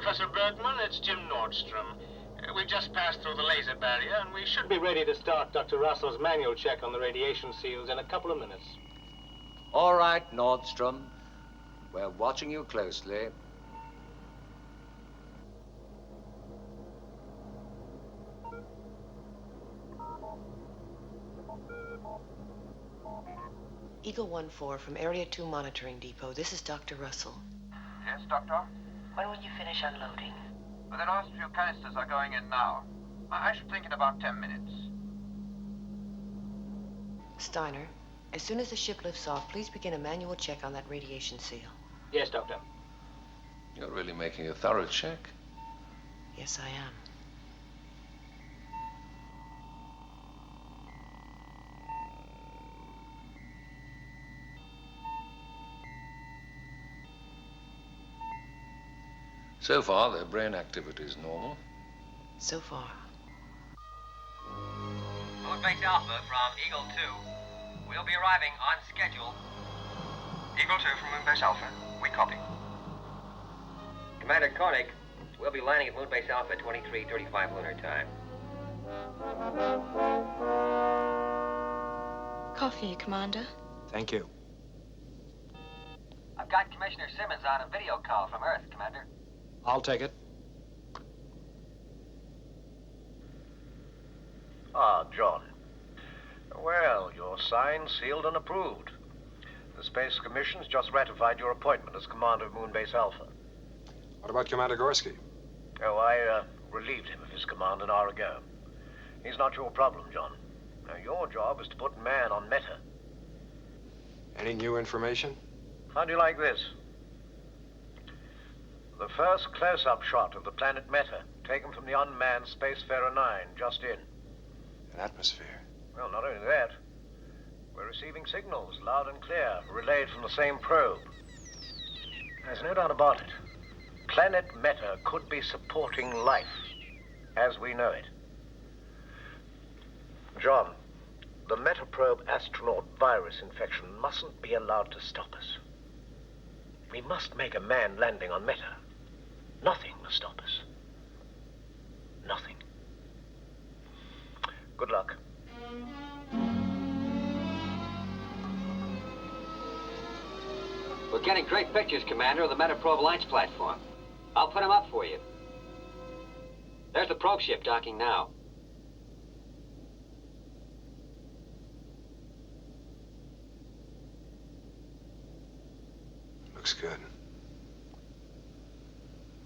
Professor Bergman. It's Jim Nordstrom. We've just passed through the laser barrier, and we should be ready to start Dr. Russell's manual check on the radiation seals in a couple of minutes. All right, Nordstrom. We're watching you closely. Eagle 1-4 from Area 2 Monitoring Depot. This is Dr. Russell. Yes, Doctor? When will you finish unloading? Well, the last few canisters are going in now. I should think in about 10 minutes. Steiner, as soon as the ship lifts off, please begin a manual check on that radiation seal. Yes, Doctor. You're really making a thorough check. Yes, I am. So far, their brain activity is normal. So far. Moonbase Alpha from Eagle 2. We'll be arriving on schedule. Eagle 2 from Moonbase Alpha. We copy. Commander Koenig, we'll be landing at Moonbase Alpha at 23:35 lunar time. Coffee, Commander. Thank you. I've got Commissioner Simmons on a video call from Earth, Commander. I'll take it. Ah, John. Well, you're signed, sealed, and approved. The Space Commission's just ratified your appointment as commander of Moonbase Alpha. What about Commander Gorski? Oh, I relieved him of his command an hour ago. He's not your problem, John. Now, your job is to put man on Meta. Any new information? How do you like this? The first close-up shot of the planet Meta, taken from the unmanned Spacefarer 9, just in. An atmosphere. Well, not only that. We're receiving signals, loud and clear, relayed from the same probe. There's no doubt about it. Planet Meta could be supporting life, as we know it. John, the Metaprobe astronaut virus infection mustn't be allowed to stop us. We must make a manned landing on Meta. Nothing must stop us. Nothing. Good luck. We're getting great pictures, Commander, of the Metaprobe launch platform. I'll put them up for you. There's the probe ship docking now. Looks good.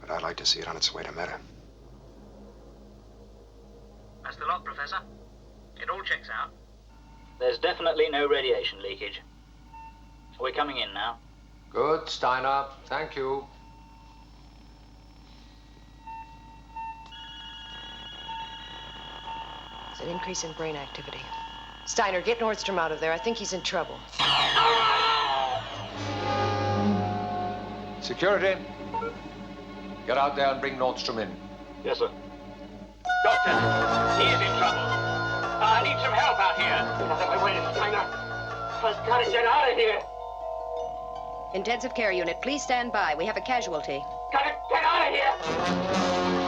But I'd like to see it on its way to Meta. That's the lot, Professor. It all checks out. There's definitely no radiation leakage. We're coming in now. Good, Steiner. Thank you. It's an increase in brain activity. Steiner, get Nordstrom out of there. I think he's in trouble. Security. Get out there and bring Nordstrom in. Yes, sir. Doctor, he is in trouble. I need some help out here. Wait, Steiner. I've got to get out of here. Intensive care unit, please stand by. We have a casualty. Gotta get out of here.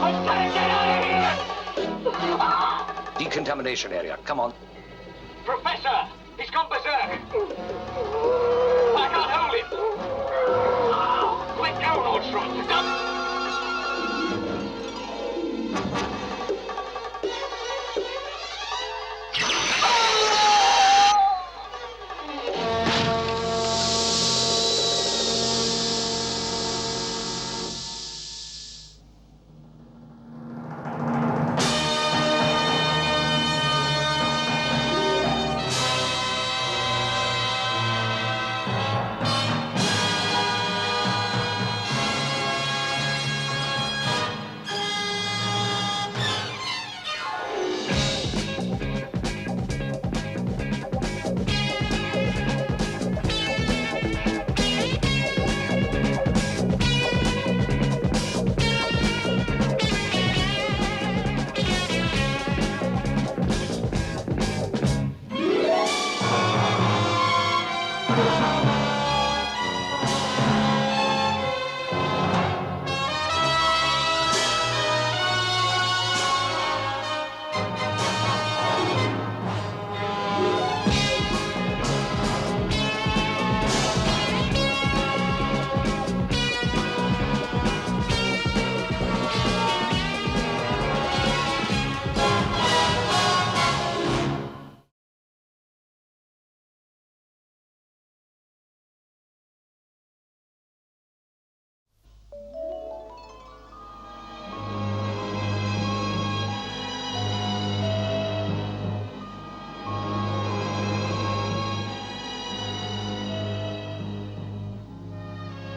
I've got to get out of here. Decontamination area. Come on. Professor, he's gone berserk. I can't hold him. Let go, Nordstrom. Stop.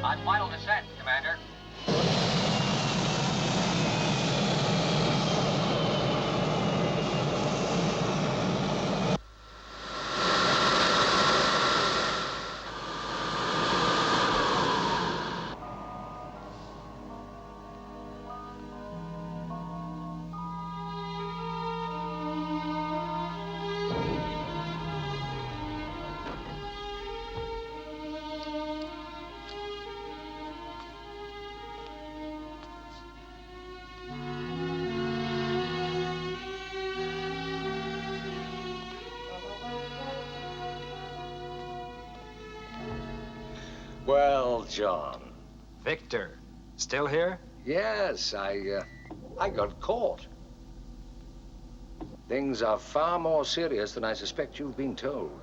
On final descent, Commander. Well, John. Victor, still here? Yes, I got caught. Things are far more serious than I suspect you've been told.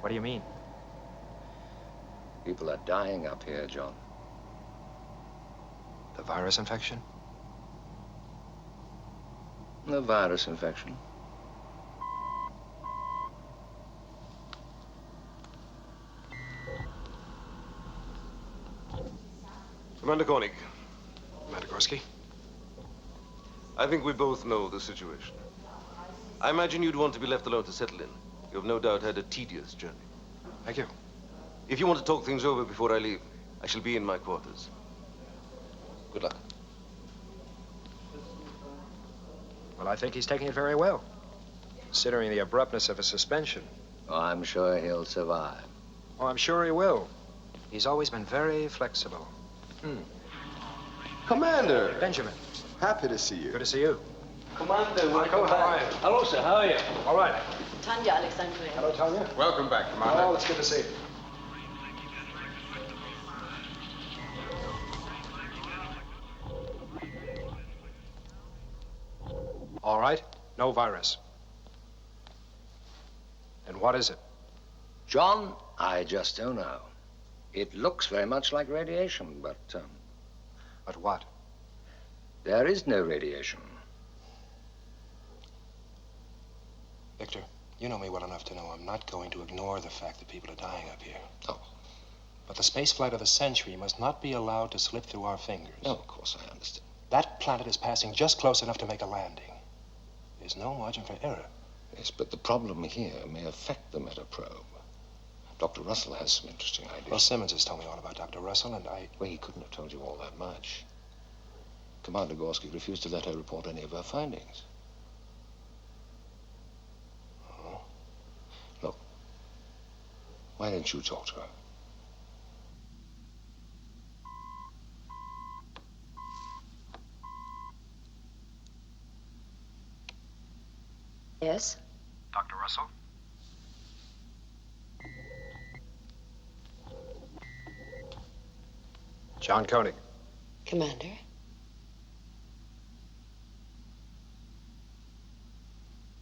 What do you mean? People are dying up here, John. The virus infection? The virus infection. Commander Koenig, Commander Gorski? I think we both know the situation. I imagine you'd want to be left alone to settle in. You have no doubt had a tedious journey. Thank you. If you want to talk things over before I leave, I shall be in my quarters. Good luck. Well, I think he's taking it very well, considering the abruptness of a suspension. Oh, I'm sure he'll survive. Oh, I'm sure he will. He's always been very flexible. Commander! Benjamin. Happy to see you. Good to see you. Commander, Michael, how are you? Hello, sir. How are you? All right. Tanya Alexandria. Hello, Tanya. Welcome back, Commander. Oh, it's good to see you. All right. No virus. And what is it? John, I just don't know. It looks very much like radiation, but But what? there is no radiation. Victor, you know me well enough to know I'm not going to ignore the fact that people are dying up here. Oh. But the space flight of the century must not be allowed to slip through our fingers. No, of course I understand. That planet is passing just close enough to make a landing. There's no margin for error. Yes, but the problem here may affect the metaprobe. Dr. Russell has some interesting ideas. Well, Simmons has told me all about Dr. Russell, and Well, he couldn't have told you all that much. Commander Gorski refused to let her report any of her findings. Oh. Look, why don't you talk to her? Yes? Dr. Russell? John Koenig. Commander?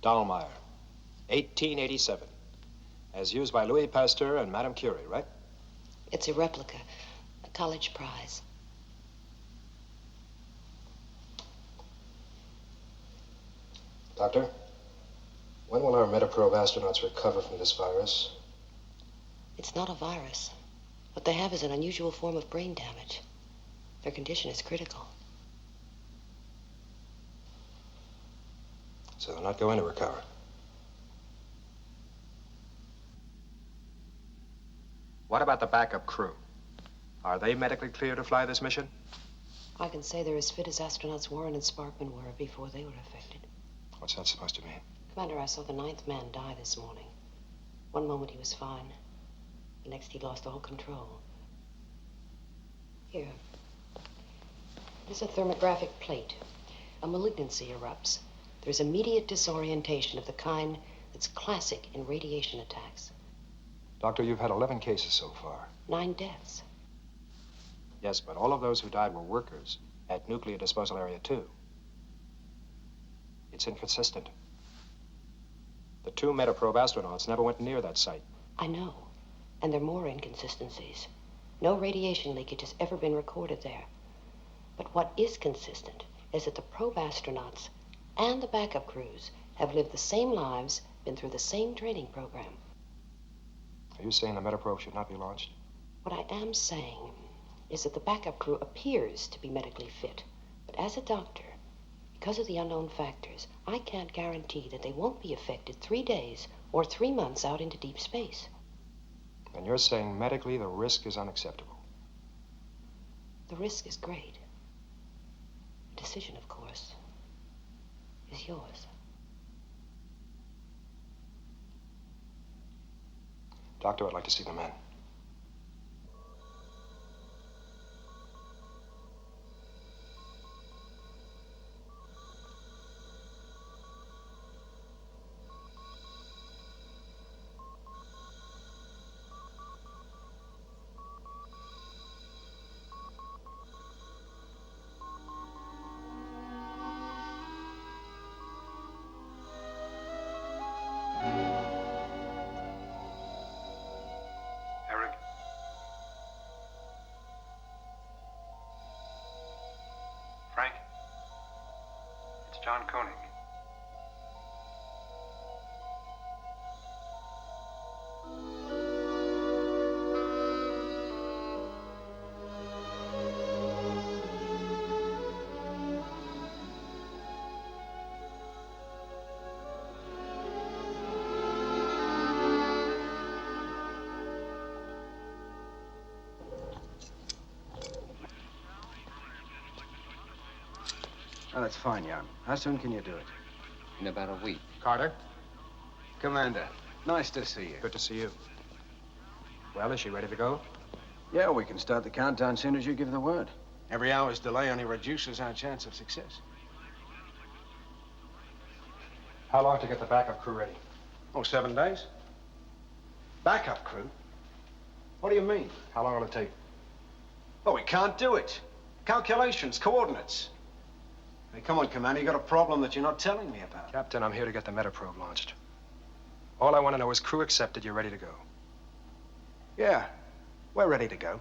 Dahlmeyer, 1887. As used by Louis Pasteur and Madame Curie, right? It's a replica, a college prize. Doctor, when will our Metaprobe astronauts recover from this virus? It's not a virus. What they have is an unusual form of brain damage. Their condition is critical. So they're not going to recover. What about the backup crew? Are they medically clear to fly this mission? I can say they're as fit as astronauts Warren and Sparkman were before they were affected. What's that supposed to mean? Commander, I saw the 9th man die this morning. One moment he was fine. The next he lost all control. Here. There's a thermographic plate. A malignancy erupts. There's immediate disorientation of the kind that's classic in radiation attacks. Doctor, you've had 11 cases so far. 9 deaths. Yes, but all of those who died were workers at Nuclear Disposal Area 2. It's inconsistent. The 2 Metaprobe astronauts never went near that site. I know. And there are more inconsistencies. No radiation leakage has ever been recorded there. But what is consistent is that the probe astronauts and the backup crews have lived the same lives, been through the same training program. Are you saying the Metaprobe should not be launched? What I am saying is that the backup crew appears to be medically fit. But as a doctor, because of the unknown factors, I can't guarantee that they won't be affected 3 days or 3 months out into deep space. And you're saying medically the risk is unacceptable? The risk is great. The decision, of course, is yours. Doctor, I'd like to see the men. Frank? It's John Koenig. Oh, that's fine, Jan. How soon can you do it? In about a week. Carter? Commander, nice to see you. Good to see you. Well, is she ready to go? Yeah, we can start the countdown as soon as you give the word. Every hour's delay only reduces our chance of success. How long to get the backup crew ready? Oh, 7 days. Backup crew? What do you mean? How long will it take? Oh, we can't do it. Calculations, coordinates. Hey, come on, Commander. You got a problem that you're not telling me about. Captain, I'm here to get the Metaprobe launched. All I want to know is crew accepted, you're ready to go. Yeah, we're ready to go.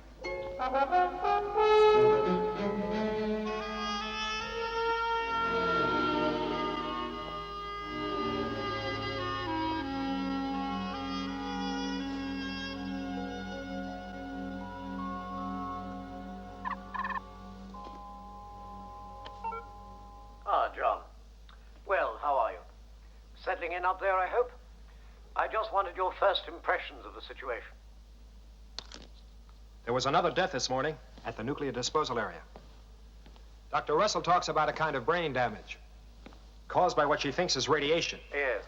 Ah, John. Well, how are you? Settling in up there, I hope? I just wanted your first impressions of the situation. There was another death this morning at the nuclear disposal area. Dr. Russell talks about a kind of brain damage caused by what she thinks is radiation. Yes,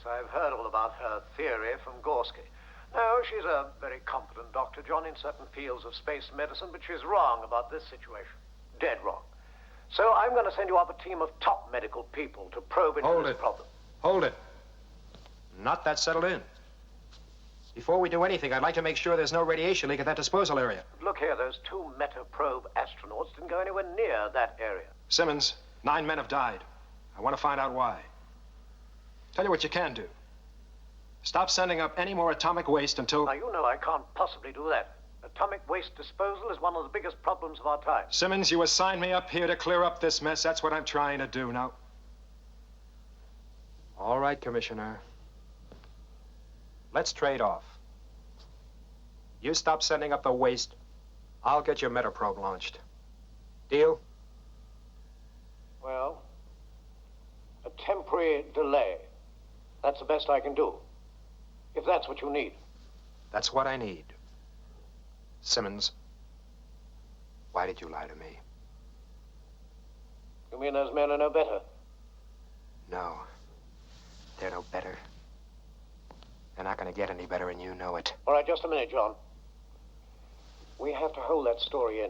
I've heard all about her theory from Gorski. No, she's a very competent doctor, John, in certain fields of space medicine, but she's wrong about this situation. Dead wrong. So I'm going to send you up a team of top medical people to probe into this problem. Hold it. Not that settled in. Before we do anything, I'd like to make sure there's no radiation leak at that disposal area. Look here, those 2 Metaprobe astronauts didn't go anywhere near that area. Simmons, 9 men have died. I want to find out why. Tell you what you can do. Stop sending up any more atomic waste until... Now, you know I can't possibly do that. Atomic waste disposal is one of the biggest problems of our time. Simmons, you assigned me up here to clear up this mess. That's what I'm trying to do now. All right, Commissioner. Let's trade off. You stop sending up the waste, I'll get your Metaprobe launched. Deal? Well, a temporary delay. That's the best I can do. If that's what you need. That's what I need. Simmons, why did you lie to me? You mean those men are no better? No. They're no better. They're not going to get any better, and you know it. All right, just a minute, John. We have to hold that story in.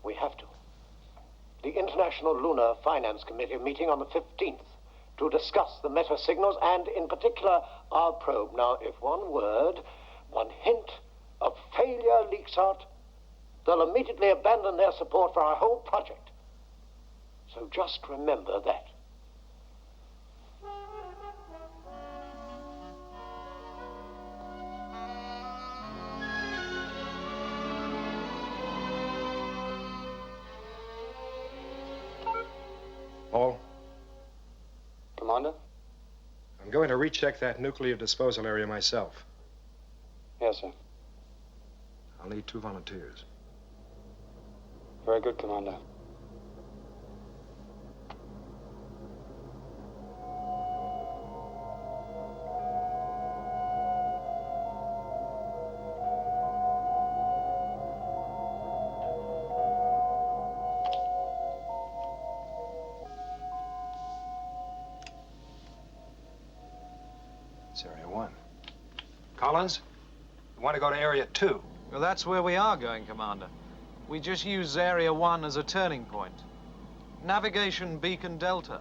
We have to. The International Lunar Finance Committee meeting on the 15th to discuss the meta signals and, in particular, our probe. Now, if one word, one hint of failure leaks out, they'll immediately abandon their support for our whole project. So just remember that. Paul? Commander? I'm going to recheck that nuclear disposal area myself. Yes, sir. I'll need 2 volunteers. Very good, Commander. It's Area 1. Collins, you want to go to Area 2? Well, that's where we are going, Commander. We just use Area 1 as a turning point. Navigation Beacon Delta.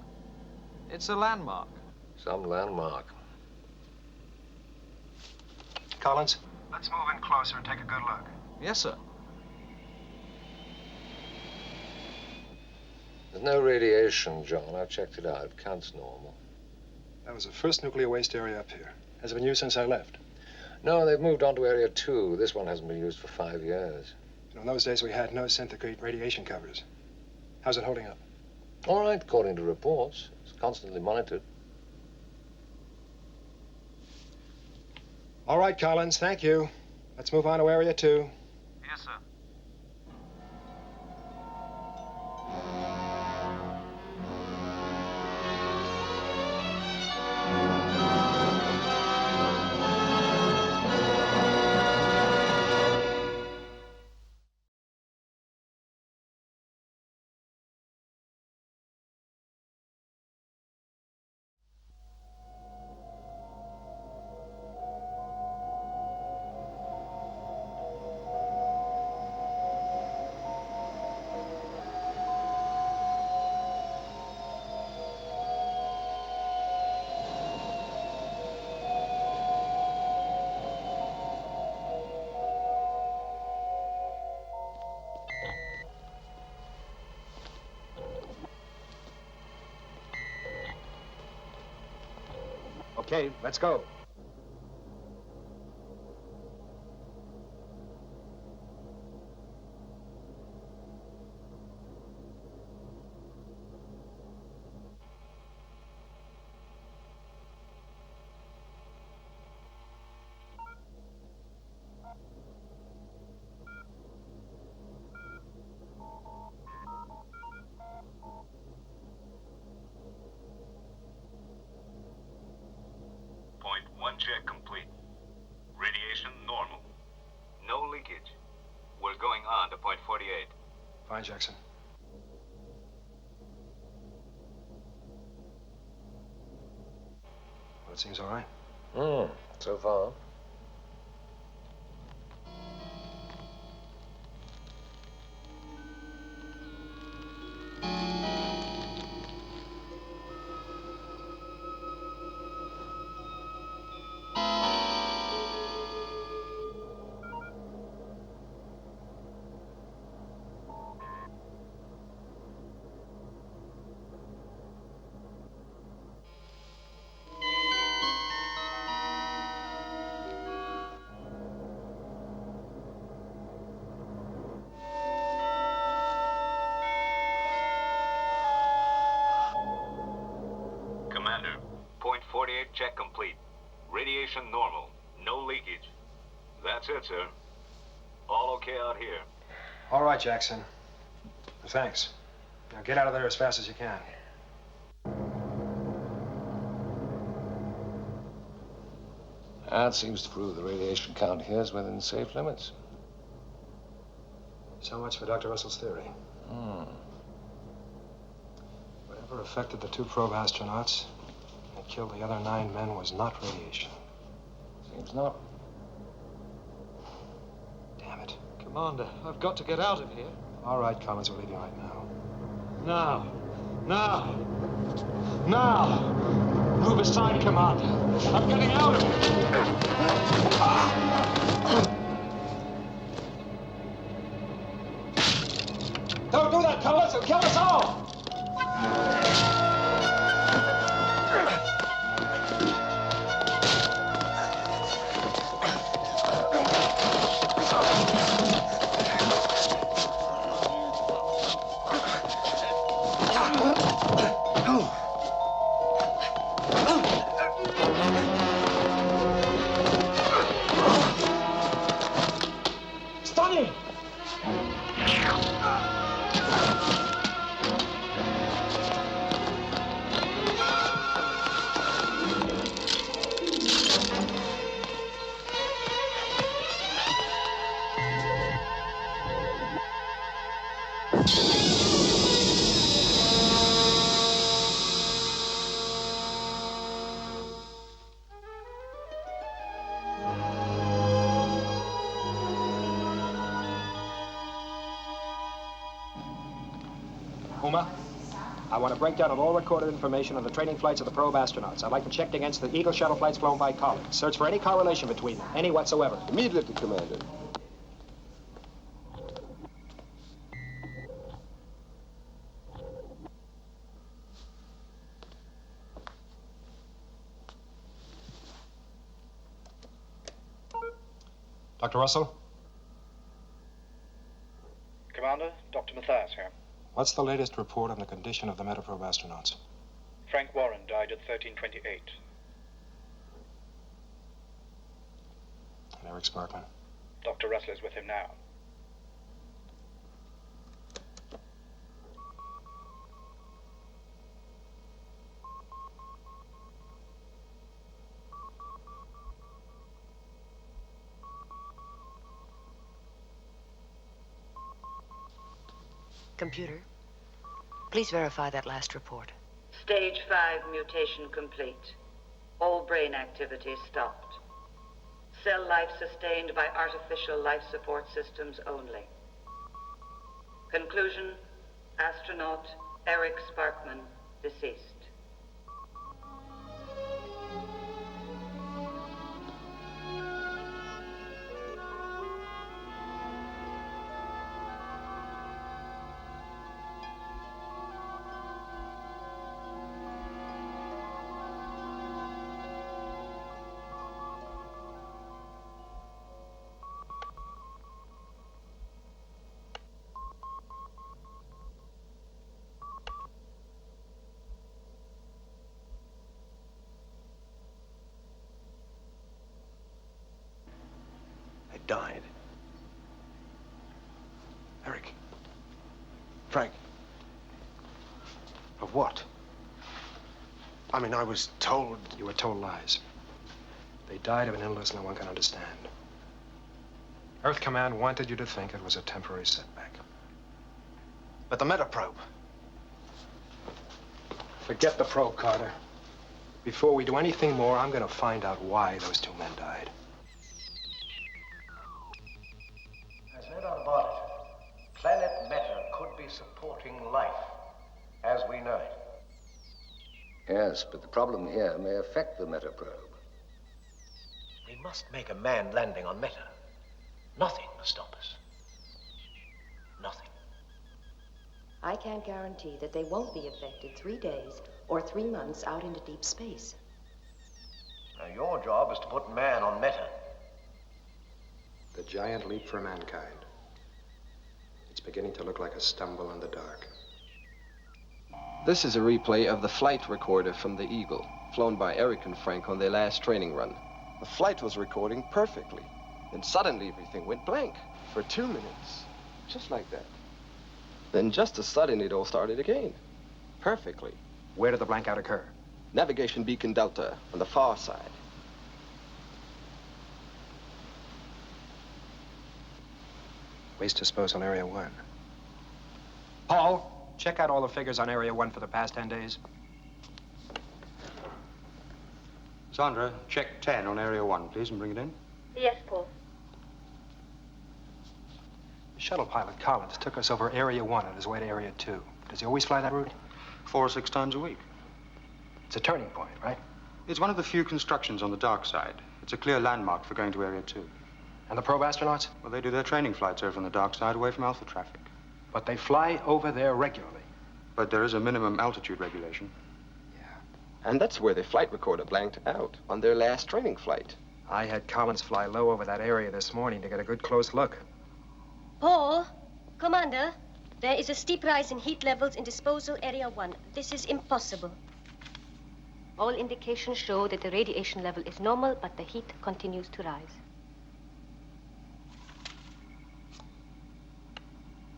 It's a landmark. Some landmark. Collins, let's move in closer and take a good look. Yes, sir. There's no radiation, John. I've checked it out. It counts normal. That was the first nuclear waste area up here. Has it been used since I left? No, they've moved on to Area 2. This one hasn't been used for 5 years. You know, in those days, we had no centigrade radiation covers. How's it holding up? All right, according to reports. It's constantly monitored. All right, Collins, thank you. Let's move on to Area 2. Yes, sir. Okay, let's go. Point 1 check complete. Radiation normal. No leakage. We're going on to point 48. Fine, Jackson. Well, it seems all right. So far. Commander, point 48 check complete. Radiation normal. No leakage. That's it, sir. All okay out here. All right, Jackson. Thanks. Now get out of there as fast as you can. That seems to prove the radiation count here is within safe limits. So much for Dr. Russell's theory. Whatever affected the 2 probe astronauts and killed the other 9 men was not radiation. Seems not. Damn it. Commander, I've got to get out of here. All right, Collins, we're leaving right now. Now. Now. Now. Move aside, Commander. I'm getting out of here. Don't do that, Collins. It'll kill us all. Uma, I want a breakdown of all recorded information on the training flights of the probe astronauts. I'd like them checked against the Eagle shuttle flights flown by Collins. Search for any correlation between them, any whatsoever. Immediately, Commander. Dr. Russell? Commander, Dr. Mathias here. What's the latest report on the condition of the Metaprobe astronauts? Frank Warren died at 1328. And Eric Sparkman? Dr. Russell is with him now. Computer, please verify that last report. Stage 5 mutation complete. All brain activity stopped. Cell life sustained by artificial life support systems only. Conclusion, astronaut Eric Sparkman, deceased. Died. Eric. Frank. Of what? I mean, I was told... You were told lies. They died of an illness no one can understand. Earth Command wanted you to think it was a temporary setback. But the Metaprobe. Forget the probe, Carter. Before we do anything more, I'm gonna find out why those two men died. There's no doubt about it. Planet Meta could be supporting life as we know it. Yes, but the problem here may affect the Metaprobe. We must make a manned landing on Meta. Nothing will stop us. Nothing. I can't guarantee that they won't be affected 3 days or 3 months out into deep space. Now, your job is to put man on Meta. The giant leap for mankind. It's beginning to look like a stumble in the dark. This is a replay of the flight recorder from the Eagle, flown by Eric and Frank on their last training run. The flight was recording perfectly. Then suddenly everything went blank for 2 minutes, just like that. Then just as sudden it all started again, perfectly. Where did the blankout occur? Navigation beacon Delta, on the far side. Waste disposal area 1. Paul, check out all the figures on area 1 for the past 10 days. Sandra, check 10 on area 1, please, and bring it in. Yes, Paul. The shuttle pilot, Collins, took us over area 1 on his way to area 2. Does he always fly that route? 4 or 6 times a week. It's a turning point, right? It's one of the few constructions on the dark side. It's a clear landmark for going to area 2. And the probe astronauts? Well, they do their training flights over on the dark side, away from alpha traffic. But they fly over there regularly. But there is a minimum altitude regulation. And that's where the flight recorder blanked out, on their last training flight. I had Collins fly low over that area this morning to get a good close look. Paul, Commander, there is a steep rise in heat levels in disposal area 1. This is impossible. All indications show that the radiation level is normal, but the heat continues to rise.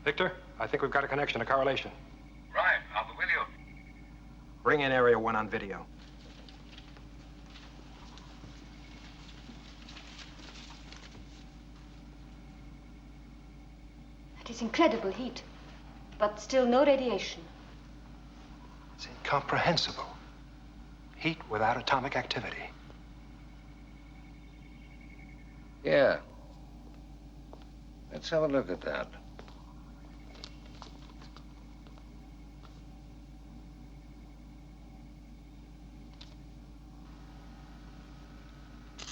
Victor, I think we've got a connection, a correlation. Right, I'll be with you. Bring in area 1 on video. That is incredible heat, but still no radiation. It's incomprehensible. Heat without atomic activity. Yeah. Let's have a look at that.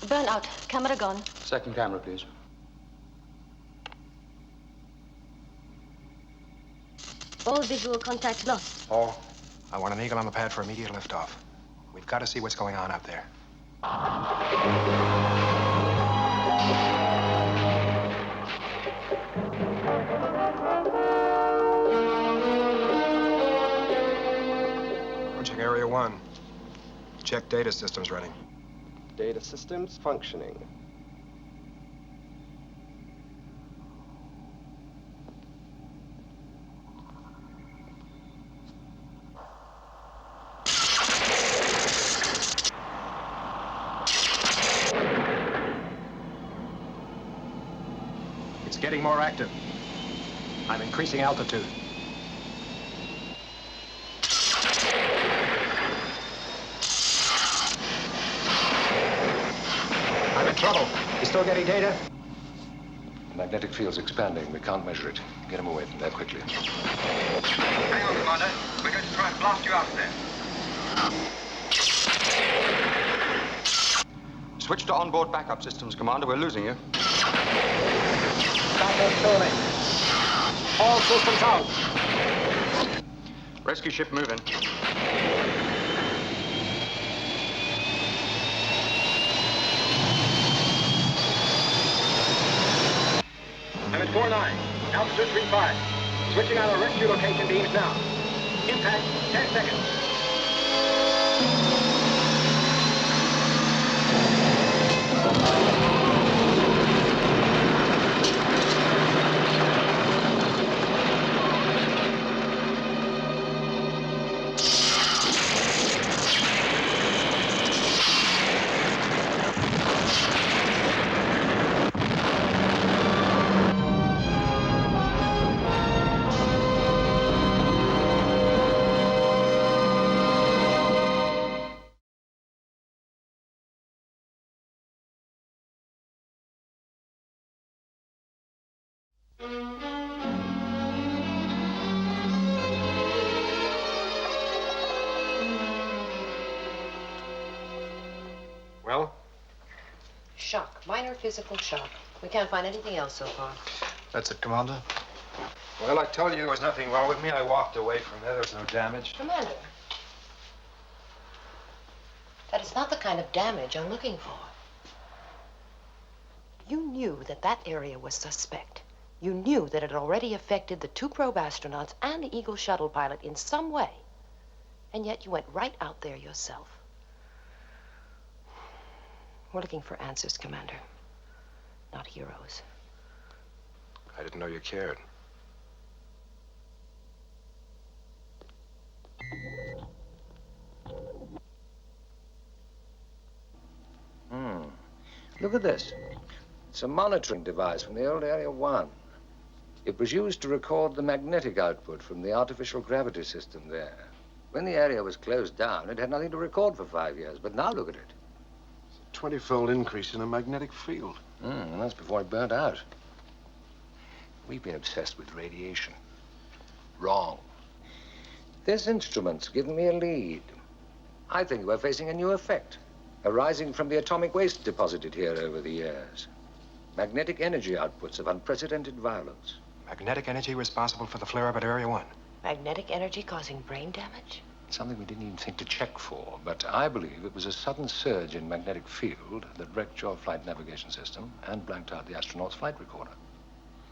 Burnout. Camera gone. Second camera, please. All visual contact lost. Paul, I want an Eagle on the pad for immediate liftoff. We've got to see what's going on out there. Approaching Area 1. Check data systems running. Data systems functioning. It's getting more active. I'm increasing altitude. I'm in trouble. You still getting data? The magnetic field's expanding. We can't measure it. Get him away from there quickly. Hang on, Commander. We're going to try and blast you out of there. Switch to onboard backup systems, Commander. We're losing you. Backup building. All systems out. Rescue ship moving. I'm at 4-9. Altitude 3-5. Switching on our rescue location beams now. Impact, 10 seconds. Well? Shock. Minor physical shock. We can't find anything else so far. That's it, Commander. Well, I told you there was nothing wrong with me. I walked away from there. There was no damage. Commander. That is not the kind of damage I'm looking for. You knew that that area was suspect. You knew that it had already affected the 2 probe astronauts and the Eagle shuttle pilot in some way. And yet you went right out there yourself. We're looking for answers, Commander. Not heroes. I didn't know you cared. Look at this. It's a monitoring device from the old Area 1. It was used to record the magnetic output from the artificial gravity system there. When the area was closed down, it had nothing to record for 5 years, but now look at it. 20-fold increase in the magnetic field. And that's before it burnt out. We've been obsessed with radiation. Wrong. This instrument's given me a lead. I think we're facing a new effect, arising from the atomic waste deposited here over the years. Magnetic energy outputs of unprecedented violence. Magnetic energy responsible for the flare-up at Area 1. Magnetic energy causing brain damage? Something we didn't even think to check for, but I believe it was a sudden surge in magnetic field that wrecked your flight navigation system and blanked out the astronaut's flight recorder.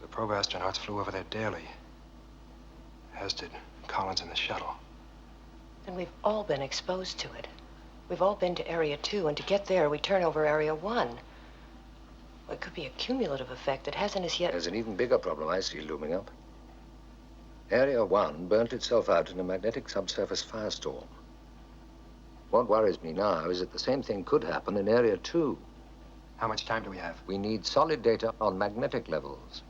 The probe astronauts flew over there daily, as did Collins and the shuttle. And we've all been exposed to it. We've all been to Area 2, and to get there, we turn over Area 1. Well, it could be a cumulative effect that hasn't as yet... There's an even bigger problem I see looming up. Area 1 burnt itself out in a magnetic subsurface firestorm. What worries me now is that the same thing could happen in Area 2. How much time do we have? We need solid data on magnetic levels.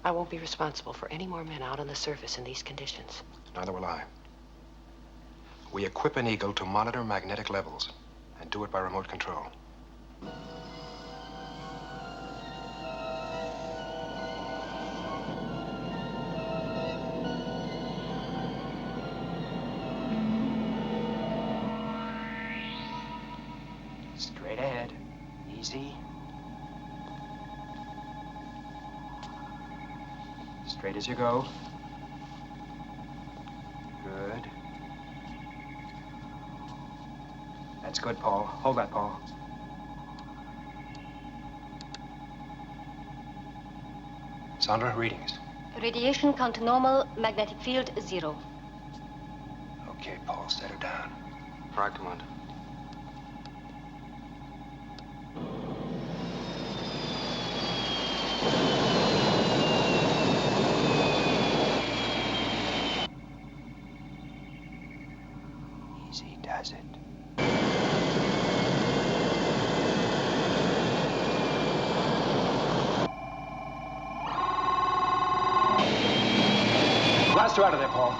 I won't be responsible for any more men out on the surface in these conditions. Neither will I. We equip an Eagle to monitor magnetic levels and do it by remote control. Straight ahead. Easy. Straight as you go. Good. That's good, Paul. Hold that, Paul. Sandra, readings. Radiation count normal, magnetic field 0. Okay, Paul, set her down. All right, Commander. Easy does it. Blast her out of there, Paul.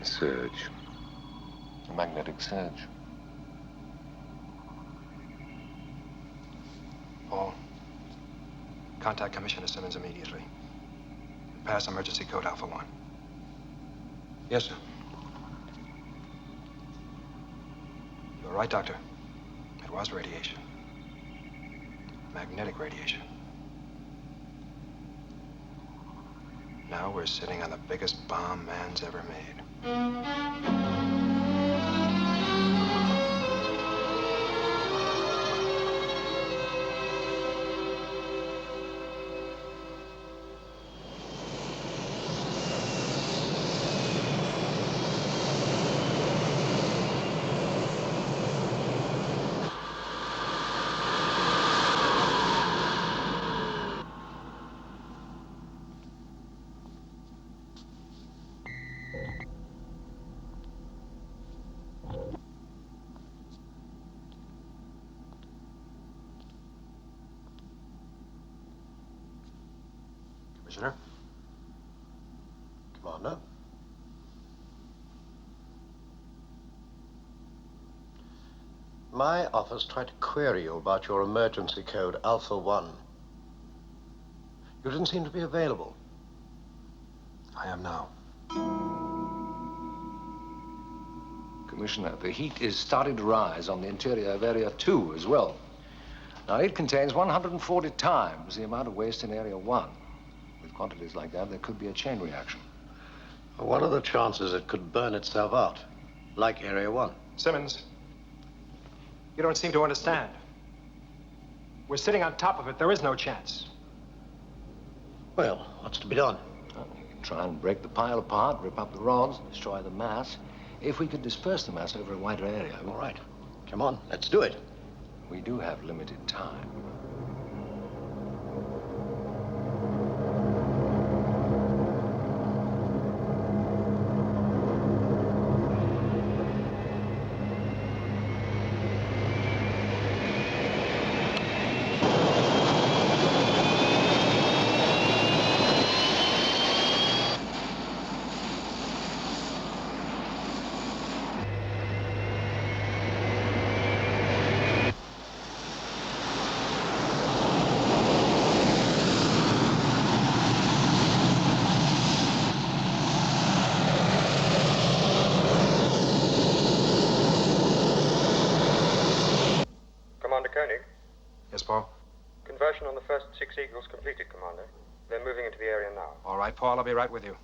A surge. A magnetic surge. Paul, contact Commissioner Simmons immediately. Pass emergency code Alpha 1. Yes, sir. You're right, Doctor. It was radiation. Magnetic radiation. Now we're sitting on the biggest bomb man's ever made. Commissioner? Commander? My office tried to query you about your emergency code Alpha 1. You didn't seem to be available. I am now. Commissioner, the heat is starting to rise on the interior of Area 2 as well. Now, it contains 140 times the amount of waste in Area 1. With quantities like that, there could be a chain reaction. What are the chances it could burn itself out, like Area 1? Simmons, you don't seem to understand. We're sitting on top of it. There is no chance. Well, what's to be done? Well, you can try and break the pile apart, rip up the rods, destroy the mass. If we could disperse the mass over a wider area. All right. Come on, let's do it. We do have limited time. Commander Koenig? Yes, Paul? Conversion on the first 6 Eagles completed, Commander. They're moving into the area now. All right, Paul, I'll be right with you.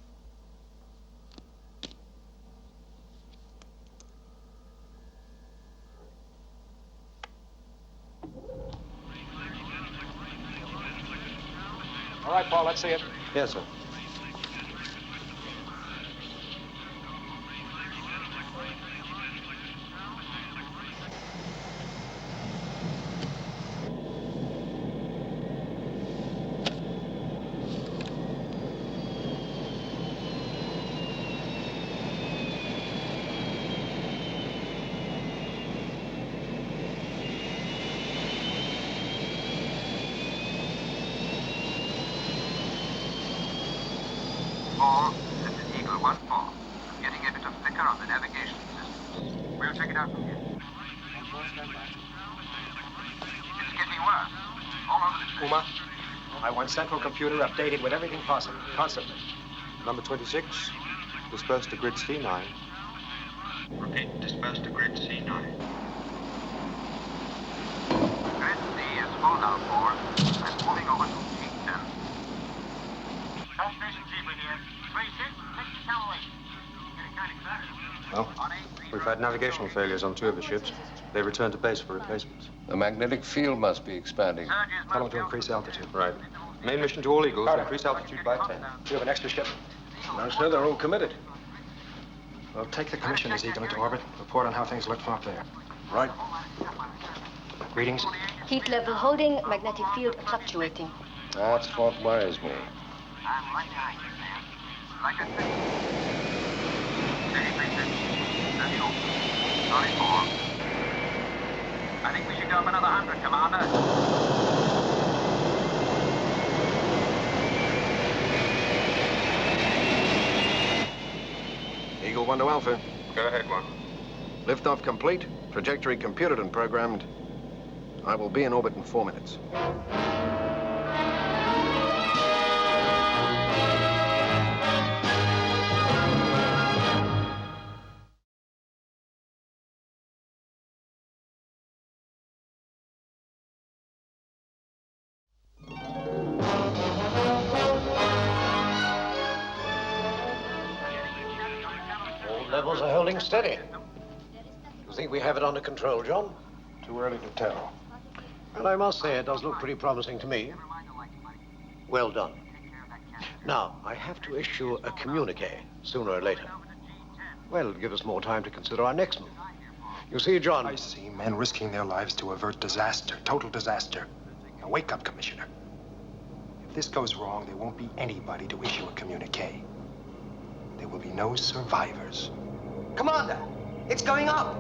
All right, Paul, let's see it. Yes, sir. checker on the navigation system. We'll check it out from here. It's getting worse. All over the place. Uma, I want central computer updated with everything possible, constantly. Number 26, disperse to grid C9. Repeat, disperse to grid C9. Grid C is full now, 4. I'm moving over to G10. Station Keeper here. 26, take the count away. Getting kind of excited. Well, we've had navigational failures on 2 of the ships. They returned to base for replacements. The magnetic field must be expanding. Tell them to increase altitude. Right. Main mission to all Eagles, increase altitude by 10. You have an extra ship? No, sir, they're all committed. Well, take the commissioner's eagle into orbit. Report on how things look from up there. Right. Greetings. Heat level holding, magnetic field fluctuating. That's what worries me. I'm right behind you, Sam. Like I said. Steady, 350. That's all. Sorry, 4. I think we should go up another 100, Commander. Eagle 1 to Alpha. Go ahead, 1. Liftoff complete. Trajectory computed and programmed. I will be in orbit in 4 minutes. Levels are holding steady. You think we have it under control, John? Too early to tell. Well, I must say it does look pretty promising to me. Well done. Now, I have to issue a communique sooner or later. Well, it'll give us more time to consider our next move. You see, John... I see men risking their lives to avert disaster, total disaster. Now, wake up, Commissioner. If this goes wrong, there won't be anybody to issue a communique. There will be no survivors. Commander, it's going up.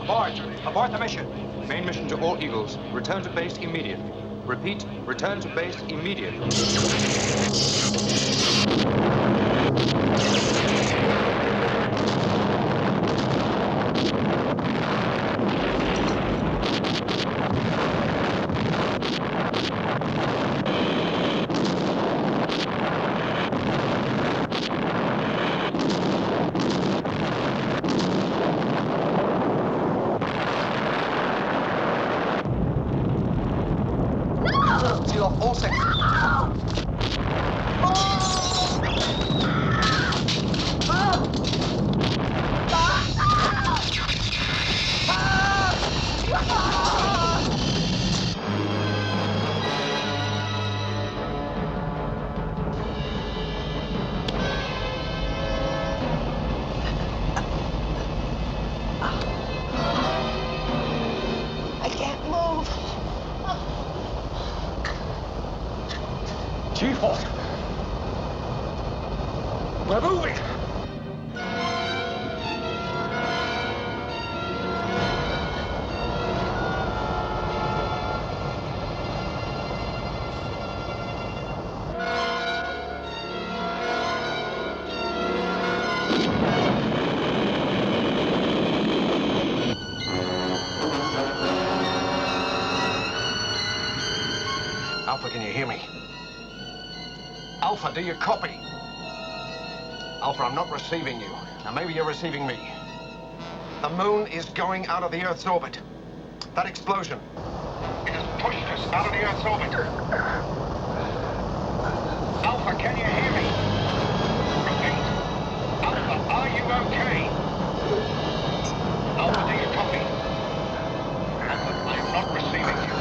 Abort! Abort the mission. Main mission to all Eagles. Return to base immediately. Repeat, return to base immediately. All sections. I can't move. G-force. We're moving. Alpha, can you hear me? Alpha, do you copy? Alpha, I'm not receiving you. Now, maybe you're receiving me. The moon is going out of the Earth's orbit. That explosion, it has pushed us out of the Earth's orbit. Alpha, can you hear me? Repeat. Alpha, are you okay? Alpha, do you copy? Alpha, I am not receiving you.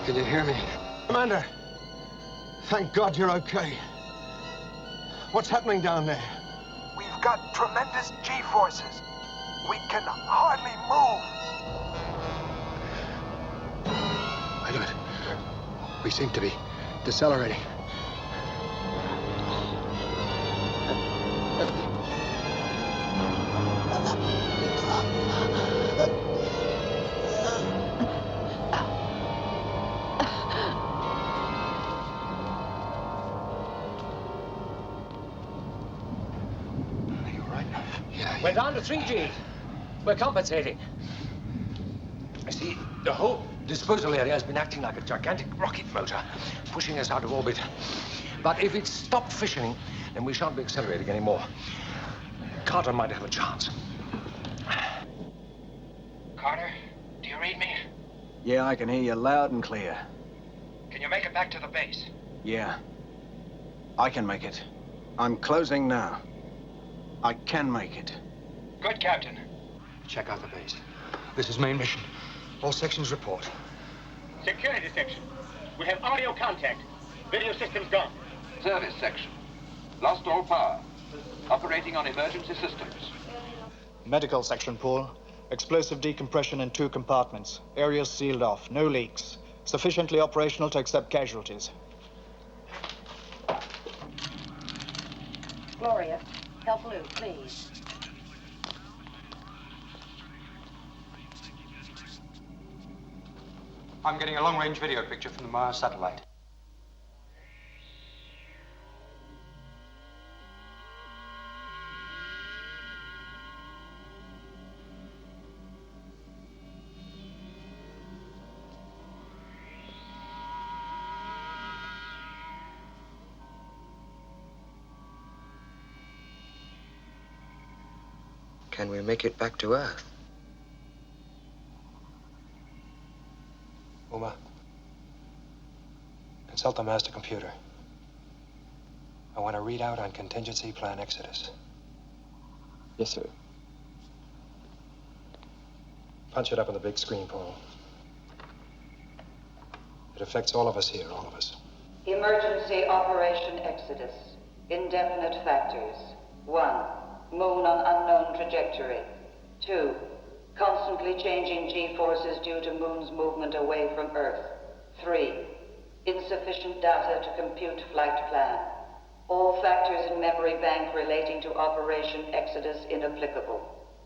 Can you hear me? Commander, thank God you're okay. What's happening down there? We've got tremendous G-forces. We can hardly move. Wait a minute. We seem to be decelerating. We're down to 3G. We're compensating. I see, the whole disposal area has been acting like a gigantic rocket motor, pushing us out of orbit. But if it's stopped fissioning, then we shan't be accelerating anymore. Carter might have a chance. Carter, do you read me? Yeah, I can hear you loud and clear. Can you make it back to the base? Yeah. I can make it. I'm closing now. I can make it. Good, Captain. Check out the base. This is main mission. All sections report. Security section. We have audio contact. Video system's gone. Service section. Lost all power. Operating on emergency systems. Medical section, Paul. Explosive decompression in 2 compartments. Areas sealed off. No leaks. Sufficiently operational to accept casualties. Gloria, help Lou, please. I'm getting a long-range video picture from the Mars satellite. Can we make it back to Earth? Uma, consult the master computer. I want a readout on contingency plan Exodus. Yes, sir. Punch it up on the big screen, Paul. It affects all of us here, all of us. Emergency Operation Exodus. Indefinite factors. 1. Moon on unknown trajectory. 2. Constantly changing G-forces due to Moon's movement away from Earth. 3. Insufficient data to compute flight plan. All factors in memory bank relating to Operation Exodus inapplicable.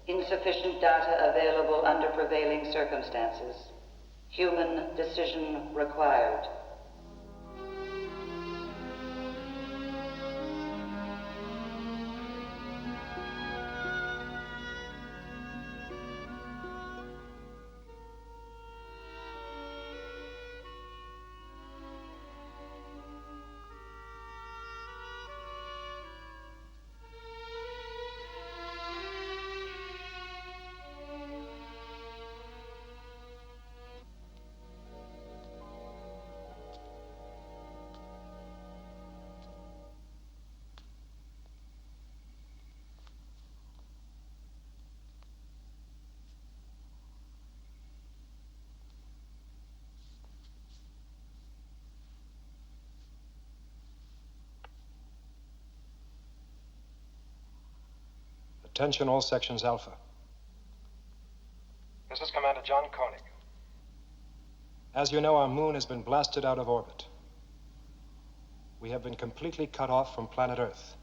Insufficient data available under prevailing circumstances. Human decision required. Attention all sections Alpha. This is Commander John Koenig. As you know, our moon has been blasted out of orbit. We have been completely cut off from planet Earth.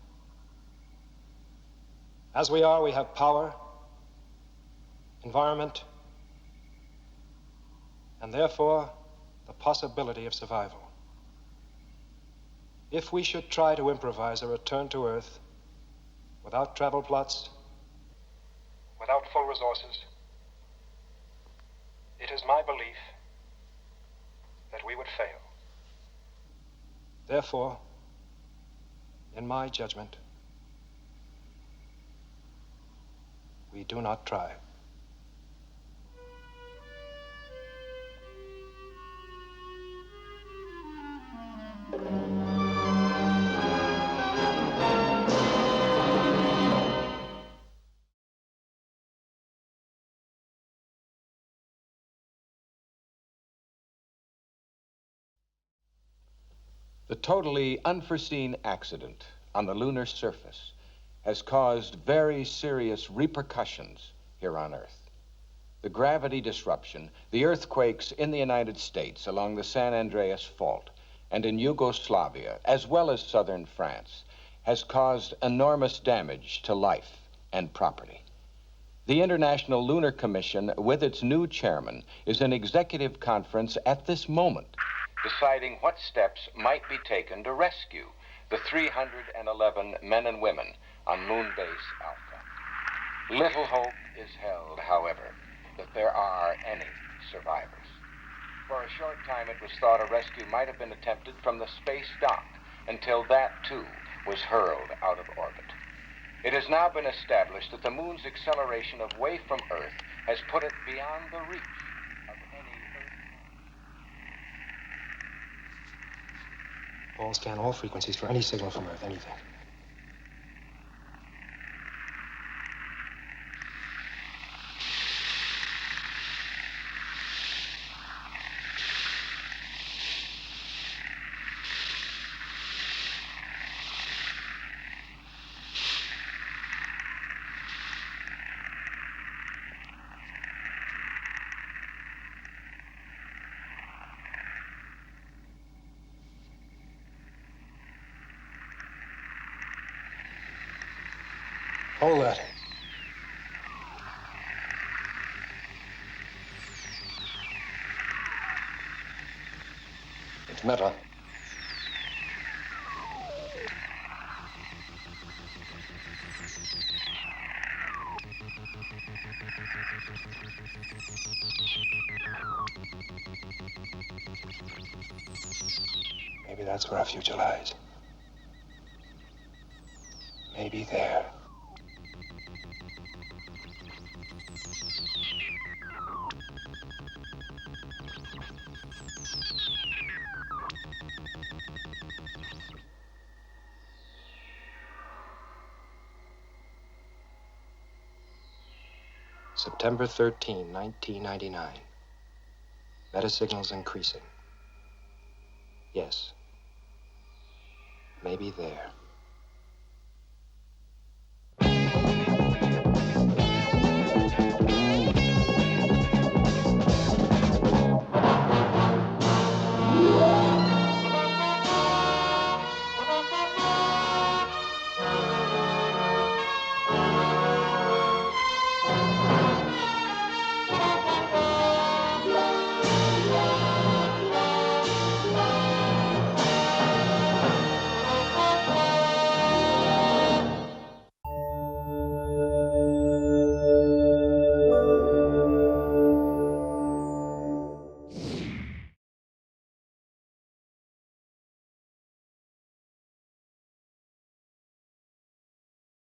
As we are, we have power, environment, and therefore the possibility of survival. If we should try to improvise a return to Earth without travel plots, Without full resources, it is my belief that we would fail. therefore, in my judgment, we do not try. The totally unforeseen accident on the lunar surface has caused very serious repercussions here on Earth. The gravity disruption, the earthquakes in the United States along the San Andreas Fault and in Yugoslavia, as well as southern France, has caused enormous damage to life and property. The International Lunar Commission, with its new chairman, is in executive conference at this moment, deciding what steps might be taken to rescue the 311 men and women on Moon Base Alpha. Little hope is held, however, that there are any survivors. For a short time, it was thought a rescue might have been attempted from the space dock, until that, too, was hurled out of orbit. It has now been established that the moon's acceleration away from Earth has put it beyond the reach of any Earth. Paul, scan all frequencies for any signal from Earth, anything. Hold that. It's Meta. Maybe that's where our future lies. Maybe there. September 13, 1999. Meta signals increasing. Yes. Maybe there.